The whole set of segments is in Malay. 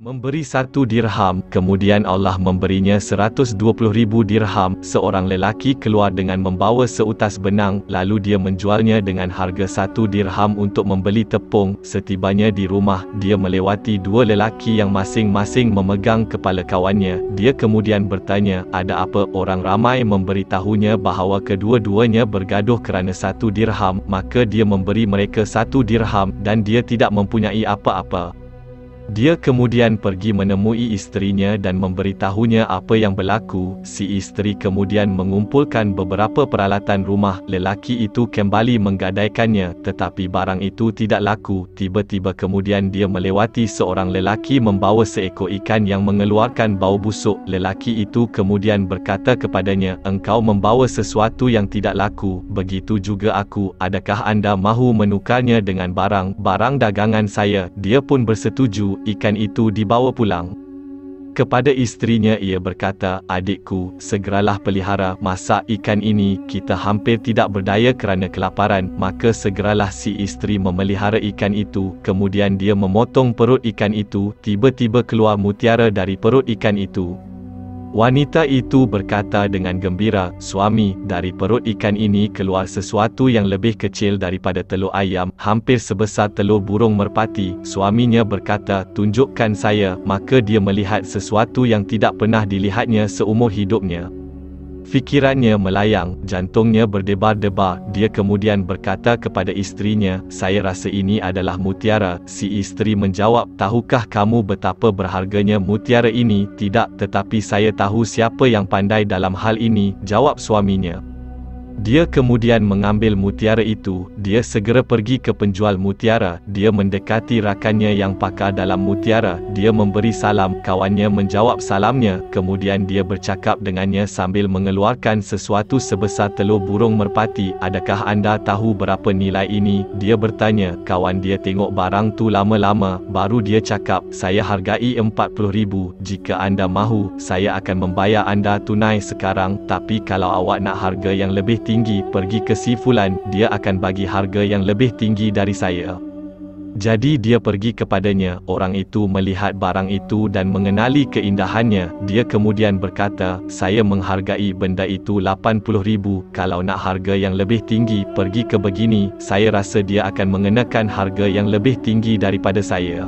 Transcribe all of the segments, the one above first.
Memberi 1 dirham, kemudian Allah memberinya 120.000 dirham. Seorang lelaki keluar dengan membawa seutas benang, lalu dia menjualnya dengan harga 1 dirham untuk membeli tepung. Setibanya di rumah, dia melewati 2 lelaki yang masing-masing memegang kepala kawannya. Dia kemudian bertanya, ada apa? Orang ramai memberitahunya bahawa kedua-duanya bergaduh kerana 1 dirham, maka dia memberi mereka 1 dirham dan dia tidak mempunyai apa-apa. Dia kemudian pergi menemui isterinya dan memberitahunya apa yang berlaku. Si isteri kemudian mengumpulkan beberapa peralatan rumah. Lelaki itu kembali menggadaikannya, tetapi barang itu tidak laku. Tiba-tiba kemudian dia melewati seorang lelaki membawa seekor ikan yang mengeluarkan bau busuk. Lelaki itu kemudian berkata kepadanya, engkau membawa sesuatu yang tidak laku, begitu juga aku. Adakah anda mahu menukarnya dengan barang dagangan saya? Dia pun bersetuju. Ikan itu dibawa pulang. Kepada isterinya ia berkata, adikku, segeralah pelihara, masak ikan ini, kita hampir tidak berdaya kerana kelaparan. Maka segeralah si isteri memelihara ikan itu. Kemudian dia memotong perut ikan itu. Tiba-tiba keluar mutiara dari perut ikan itu. Wanita itu berkata dengan gembira, suami, dari perut ikan ini keluar sesuatu yang lebih kecil daripada telur ayam, hampir sebesar telur burung merpati. Suaminya berkata, tunjukkan saya. Maka dia melihat sesuatu yang tidak pernah dilihatnya seumur hidupnya. Fikirannya melayang, jantungnya berdebar-debar. Dia kemudian berkata kepada isterinya, saya rasa ini adalah mutiara. Si isteri menjawab, tahukah kamu betapa berharganya mutiara ini? Tidak, tetapi saya tahu siapa yang pandai dalam hal ini, jawab suaminya. Dia kemudian mengambil mutiara itu. Dia segera pergi ke penjual mutiara. Dia mendekati rakannya yang pakar dalam mutiara. Dia memberi salam. Kawannya menjawab salamnya. Kemudian dia bercakap dengannya sambil mengeluarkan sesuatu sebesar telur burung merpati. Adakah anda tahu berapa nilai ini? Dia bertanya. Kawan dia tengok barang tu lama-lama, baru dia cakap, saya hargai 40.000. Jika anda mahu, saya akan membayar anda tunai sekarang. Tapi kalau awak nak harga yang lebih tinggi, pergi ke si fulan, dia akan bagi harga yang lebih tinggi dari saya. Jadi dia pergi kepadanya. Orang itu melihat barang itu dan mengenali keindahannya. Dia kemudian berkata, saya menghargai benda itu 80.000. Kalau nak harga yang lebih tinggi, pergi ke begini. Saya rasa dia akan mengenakan harga yang lebih tinggi daripada saya.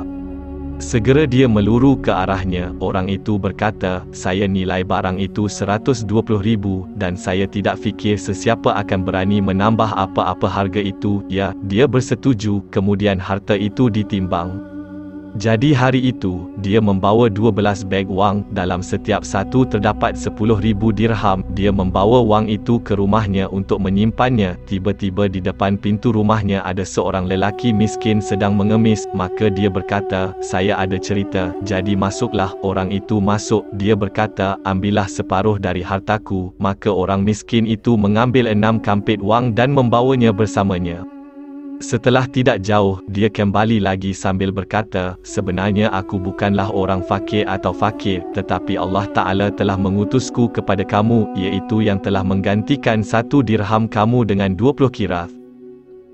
Segera dia meluru ke arahnya. Orang itu berkata, saya nilai barang itu 120.000 dan saya tidak fikir sesiapa akan berani menambah apa-apa harga itu. Ya, dia bersetuju. Kemudian harta itu ditimbang. Jadi hari itu, dia membawa 12 beg wang. Dalam setiap satu terdapat 10.000 dirham. Dia membawa wang itu ke rumahnya untuk menyimpannya. Tiba-tiba di depan pintu rumahnya ada seorang lelaki miskin sedang mengemis. Maka dia berkata, saya ada cerita. Jadi masuklah. Orang itu masuk. Dia berkata, ambillah separuh dari hartaku. Maka orang miskin itu mengambil 6 kampit wang dan membawanya bersamanya. Setelah tidak jauh, dia kembali lagi sambil berkata, sebenarnya aku bukanlah orang fakir atau fakir, tetapi Allah Ta'ala telah mengutusku kepada kamu, iaitu yang telah menggantikan 1 dirham kamu dengan 20 kirath.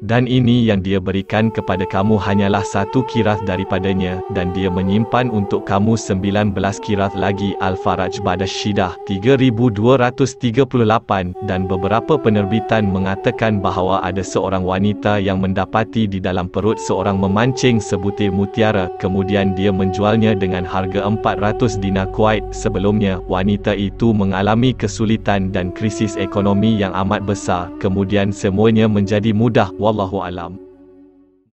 Dan ini yang dia berikan kepada kamu hanyalah 1 kirath daripadanya, dan dia menyimpan untuk kamu 19 kirath lagi. Al-Faraj Badas Syidah 3238. Dan beberapa penerbitan mengatakan bahawa ada seorang wanita yang mendapati di dalam perut seorang memancing sebutir mutiara, kemudian dia menjualnya dengan harga 400 dinar Kuwait. Sebelumnya, wanita itu mengalami kesulitan dan krisis ekonomi yang amat besar, kemudian semuanya menjadi mudah. Wallahu alam.